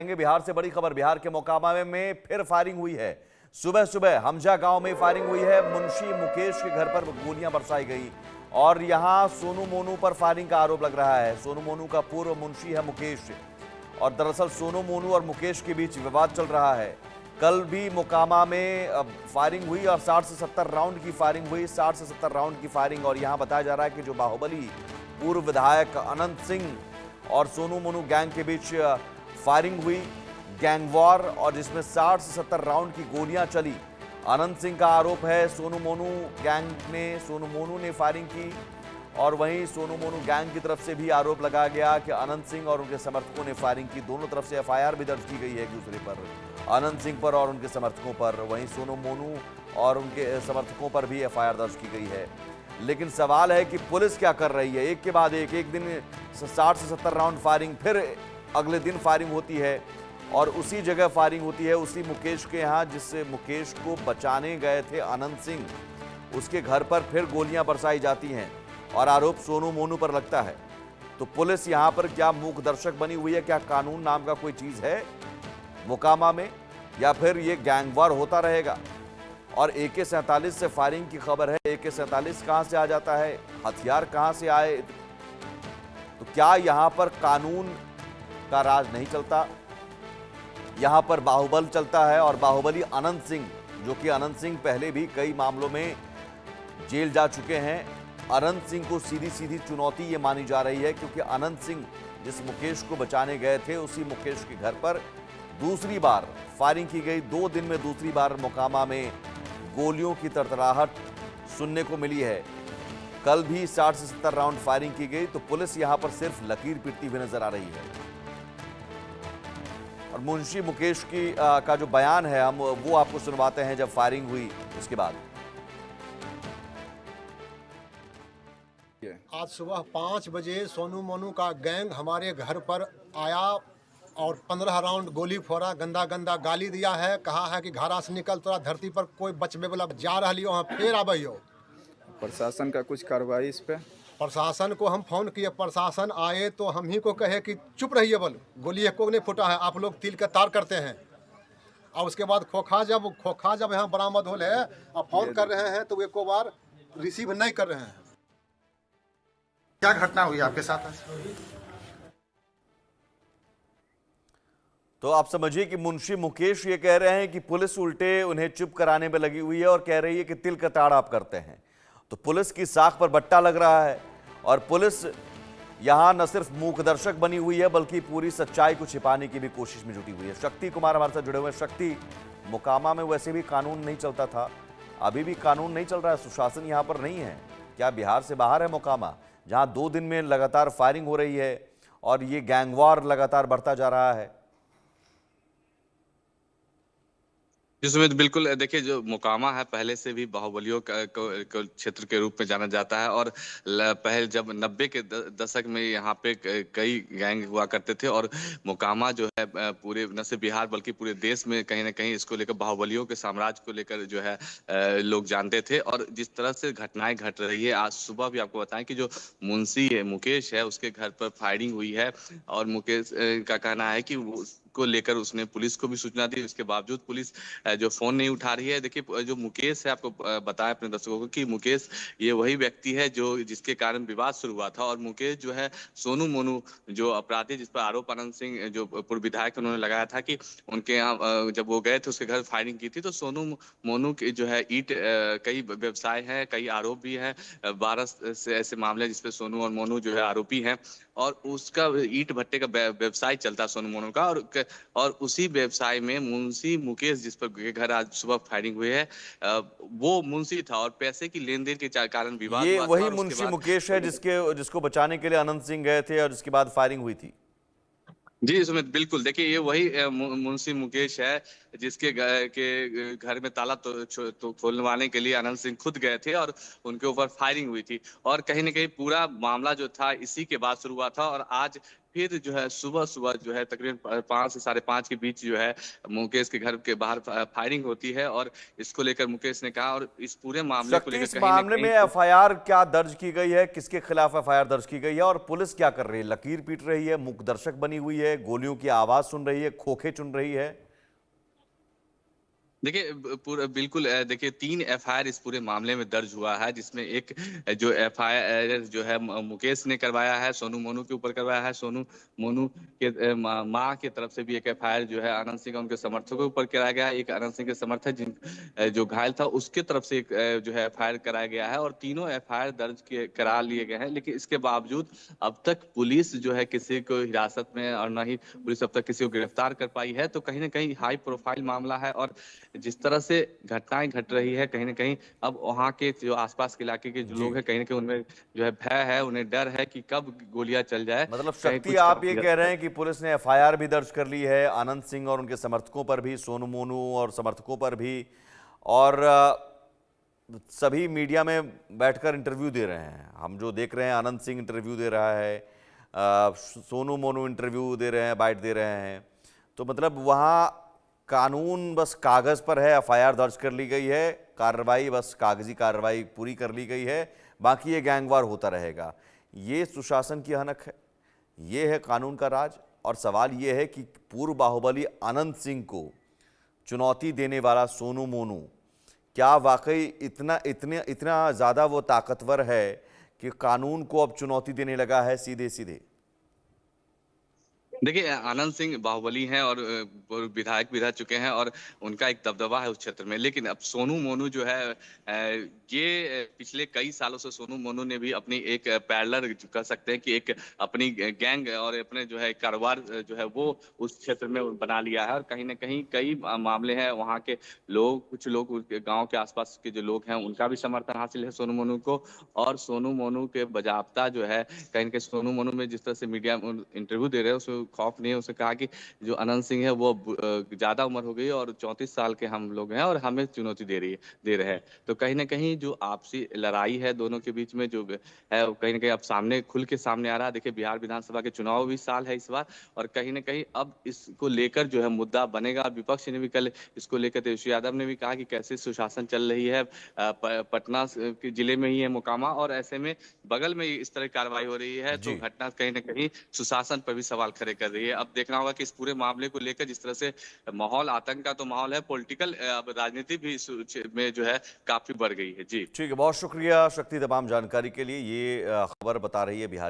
बिहार से बड़ी खबर। बिहार के मोकामा में फिर फायरिंग हुई है। सुबह सुबह हमजा गांव में फायरिंग हुई है। मुंशी मुकेश के घर पर गोलियां बरसाई गई और यहां सोनू मोनू पर फायरिंग का आरोप लग रहा है। सोनू मोनू का पूर्व मुंशी है मुकेश और दरअसल सोनू मोनू और मुकेश के बीच विवाद चल रहा है। कल भी मोकामा में फायरिंग हुई और 60 से 70 राउंड की फायरिंग हुई। 60 से 70 राउंड की फायरिंग और यहां बताया जा रहा है कि जो बाहुबली पूर्व विधायक अनंत सिंह और सोनू मोनू गैंग के बीच फायरिंग हुई, गैंग वॉर, और जिसमें 60 से 70 राउंड की गोलियां चली। अनंत सिंह का आरोप है सोनू मोनू ने फायरिंग की और वहीं सोनू मोनू गैंग की तरफ से भी आरोप लगाया गया कि अनंत सिंह और उनके समर्थकों ने फायरिंग की। दोनों तरफ से एफआईआर भी दर्ज की गई है एक दूसरे पर, अनंत सिंह पर और उनके समर्थकों पर। वहीं सोनू मोनू और उनके समर्थकों पर भी एफआईआर दर्ज की गई है। लेकिन सवाल है कि पुलिस क्या कर रही है। एक के बाद एक दिन 60 से 70 राउंड फायरिंग, फिर अगले दिन फायरिंग होती है और उसी जगह फायरिंग होती है, उसी मुकेश के यहाँ जिससे मुकेश को बचाने गए थे अनंत सिंह, उसके घर पर फिर गोलियां बरसाई जाती हैं और आरोप सोनू मोनू पर लगता है। तो पुलिस यहाँ पर क्या मूक दर्शक बनी हुई है? क्या कानून नाम का कोई चीज है मोकामा में, या फिर ये गैंगवार होता रहेगा? और AK-47 से फायरिंग की खबर है। AK-47 कहां से आ जाता है, हथियार कहां से आए? तो क्या यहां पर कानून का राज नहीं चलता? यहां पर बाहुबल चलता है और बाहुबली अनंत सिंह, जो कि अनंत सिंह पहले भी कई मामलों में जेल जा चुके हैं। अनंत सिंह को सीधी सीधी चुनौती ये मानी जा रही है क्योंकि अनंत सिंह जिस मुकेश को बचाने गए थे, उसी मुकेश के घर पर दूसरी बार फायरिंग की गई। 2 दिन में दूसरी बार मोकामा में गोलियों की तड़तड़ाहट सुनने को मिली है। कल भी 60 से 70 राउंड फायरिंग की गई। तो पुलिस यहां पर सिर्फ लकीर पीटती हुई नजर आ रही है। और मुंशी मुकेश का जो बयान है, हम वो आपको सुनवाते हैं जब फायरिंग हुई उसके बाद। आज सुबह 5 बजे सोनू मोनू का गैंग हमारे घर पर आया और 15 राउंड गोली फोड़ा, गंदा गंदा गाली दिया है, कहा है कि घरा से निकल, तोरा धरती पर कोई बचबे वाला जा रही हो, फिर आबो। प्रशासन का कुछ कार्रवाई इस पे? प्रशासन को हम फोन किए, प्रशासन आए तो हम ही को कहे कि चुप रहिए, बोल गोली एको नहीं फूटा है, आप लोग तिल के तार करते हैं। और उसके बाद खोखा जब यहाँ बरामद हो है और फोन कर रहे हैं तो एको बार रिसीव नहीं कर रहे हैं। क्या घटना हुई आपके साथ? तो आप समझिए कि मुंशी मुकेश ये कह रहे हैं कि पुलिस उल्टे उन्हें चुप कराने में लगी हुई है और कह रही है कि तिल का ताड़ आप करते हैं। तो पुलिस की साख पर बट्टा लग रहा है और पुलिस यहां न सिर्फ मूकदर्शक बनी हुई है बल्कि पूरी सच्चाई को छिपाने की भी कोशिश में जुटी हुई है। शक्ति कुमार हमारे साथ जुड़े हुए हैं। शक्ति, मोकामा में वैसे भी कानून नहीं चलता था, अभी भी कानून नहीं चल रहा है, सुशासन यहां पर नहीं है। क्या बिहार से बाहर है मोकामा, जहां 2 दिन में लगातार फायरिंग हो रही है और ये गैंगवार लगातार बढ़ता जा रहा है? जिसमें बिल्कुल देखिए, जो मोकामा है पहले से भी बाहुबलियों का क्षेत्र के रूप में जाना जाता है और पहले जब 90 के दशक में यहाँ पे कई गैंग हुआ करते थे और मोकामा जो है पूरे न सिर्फ बिहार बल्कि पूरे देश में कहीं ना कहीं इसको लेकर बाहुबलियों के साम्राज्य को लेकर जो है लोग जानते थे। और जिस तरह से घटनाएं घट रही है, आज सुबह भी आपको बताएं कि जो मुंशी है मुकेश है, उसके घर पर फायरिंग हुई है और मुकेश का कहना है कि को लेकर उसने पुलिस को भी सूचना दी, उसके बावजूद पुलिस जो फोन नहीं उठा रही है। देखिए, जो मुकेश है, आपको बताया अपने दर्शकों को कि मुकेश ये वही व्यक्ति है जो जिसके कारण विवाद शुरू हुआ था। और मुकेश जो है सोनू मोनू जो अपराधी जिस पर आरोप अनंत सिंह जो पूर्व विधायक उन्होंने लगाया था कि उनके यहाँ जब वो गए थे उसके घर फायरिंग की थी, तो सोनू मोनू के जो है कई व्यवसाय हैं, कई आरोप भी हैं, 12 से ऐसे मामले जिसपे सोनू और मोनू जो है आरोपी हैं और उसका ईंट भट्टे का व्यवसाय चलता है सोनू मोनू का। और उसी व्यवसाय में मुंशी मुकेश जिस पर घर आज सुबह फायरिंग हुई है, वो मुंशी था और पैसे की लेन देन के कारण विवाद ये हुआ वही था। मुंशी मुकेश है जिसको बचाने के लिए अनंत सिंह गए थे और जिसके बाद फायरिंग हुई थी। जी सुमित, बिल्कुल देखिए, ये वही मुंशी मुकेश है जिसके घर में ताला तो खोलवाने के लिए अनंत सिंह खुद गए थे और उनके ऊपर फायरिंग हुई थी। और कहीं ना कहीं पूरा मामला जो था इसी के बाद शुरू हुआ था और आज फिर जो है सुबह सुबह जो है तकरीबन 5 से 5:30 के बीच जो है मुकेश के घर के बाहर फायरिंग होती है। और इसको लेकर मुकेश ने कहा, और इस पूरे मामले को शक्ति, लेकर इस कहीं ना मामले में कहीं एफआईआर क्या दर्ज की गई है, किसके खिलाफ एफआईआर दर्ज की गई है और पुलिस क्या कर रही है? लकीर पीट रही है, मूक दर्शक बनी हुई है, गोलियों की आवाज सुन रही है, खोखे चुन रही है? देखिए पूरा बिल्कुल देखिए 3 एफआईआर इस पूरे मामले में दर्ज हुआ है, जिसमें एक जो एफआईआर जो है मुकेश ने करवाया है, सोनू मोनू के ऊपर करवाया है। सोनू मोनू के माँ की तरफ से भी एक एफआईआर जो है आनंद सिंह और उनके समर्थकों के ऊपर कराया गया है। एक आनंद सिंह के समर्थक जो घायल था उसके तरफ से एक जो है एफआईआर कराया गया है, और तीनों एफआईआर दर्ज करा लिए गए हैं। लेकिन इसके बावजूद अब तक पुलिस जो है किसी को हिरासत में, और न ही पुलिस अब तक किसी को गिरफ्तार कर पाई है। तो कहीं ना कहीं हाई प्रोफाइल मामला है, और जिस तरह से घटनाएं घट रही है कहीं ना कहीं अब वहाँ के जो आसपास के इलाके के जो जी। लोग हैं कहीं ना कहीं उनमें जो है भय है, उन्हें डर है कि कब गोलियां चल जाए, मतलब कहीं शक्ति, कुछ आप ये कह रहे हैं कि पुलिस ने एफआईआर भी दर्ज कर ली है आनंद सिंह और उनके समर्थकों पर भी, सोनू मोनू और समर्थकों पर भी, और सभी मीडिया में बैठकर इंटरव्यू दे रहे हैं। हम जो देख रहे हैं, आनंद सिंह इंटरव्यू दे रहा है, सोनू मोनू इंटरव्यू दे रहे हैं, बाइट दे रहे हैं। तो मतलब वहाँ कानून बस कागज पर है, एफआईआर दर्ज कर ली गई है, कार्रवाई बस कागजी कार्रवाई पूरी कर ली गई है, बाकी ये गैंगवार होता रहेगा। ये सुशासन की हनक है, ये है कानून का राज। और सवाल ये है कि पूर्व बाहुबली आनंद सिंह को चुनौती देने वाला सोनू मोनू क्या वाकई इतना ज़्यादा वो ताकतवर है कि कानून को अब चुनौती देने लगा है सीधे सीधे? देखिए आनंद सिंह बाहुबली हैं, और वो विधायक भी रह चुके हैं, और उनका एक दबदबा है उस क्षेत्र में। लेकिन अब सोनू मोनू जो है ये पिछले कई सालों से सोनू मोनू ने भी अपनी एक पैरेलल कह सकते हैं कि एक अपनी गैंग और अपने जो है कारोबार जो है वो उस क्षेत्र में बना लिया है। और कहीं ना कहीं कई मामले हैं, वहाँ के लोग, कुछ लोग गांव के आसपास के जो लोग हैं उनका भी समर्थन हासिल है सोनू मोनू को। और सोनू मोनू के बजाबता जो है कहीं ना कहीं सोनू मोनू में जिस तरह से मीडिया में इंटरव्यू दे रहे हैं उसको खौफ नहीं है। उसने कहा कि जो अनंत सिंह है वो ज्यादा उम्र हो गई है, और 34 साल के हम लोग हैं, और हमें चुनौती दे रहे हैं। तो कहीं ना कहीं जो आपसी लड़ाई है दोनों के बीच में जो है, वो कहीं ना कहीं अब सामने खुल के सामने आ रहा है। देखिए बिहार विधानसभा के चुनाव भी साल है इस बार, और कहीं ना कहीं अब इसको लेकर जो है मुद्दा बनेगा। विपक्ष ने भी कल इसको लेकर, तेजस्वी यादव ने भी कहा कि कैसे सुशासन चल रही है, पटना के जिले में ही है मोकामा, और ऐसे में बगल में इस तरह की कार्रवाई हो रही है, तो जी। घटना कहीं ना कहीं सुशासन पर भी सवाल खड़े कर रही है। अब देखना होगा कि इस पूरे मामले को लेकर जिस तरह से माहौल, आतंक का तो माहौल है, पॉलिटिकल राजनीति भी में जो है काफी बढ़ गई है। जी ठीक है, बहुत शुक्रिया शक्ति तमाम जानकारी के लिए। ये खबर बता रही है बिहार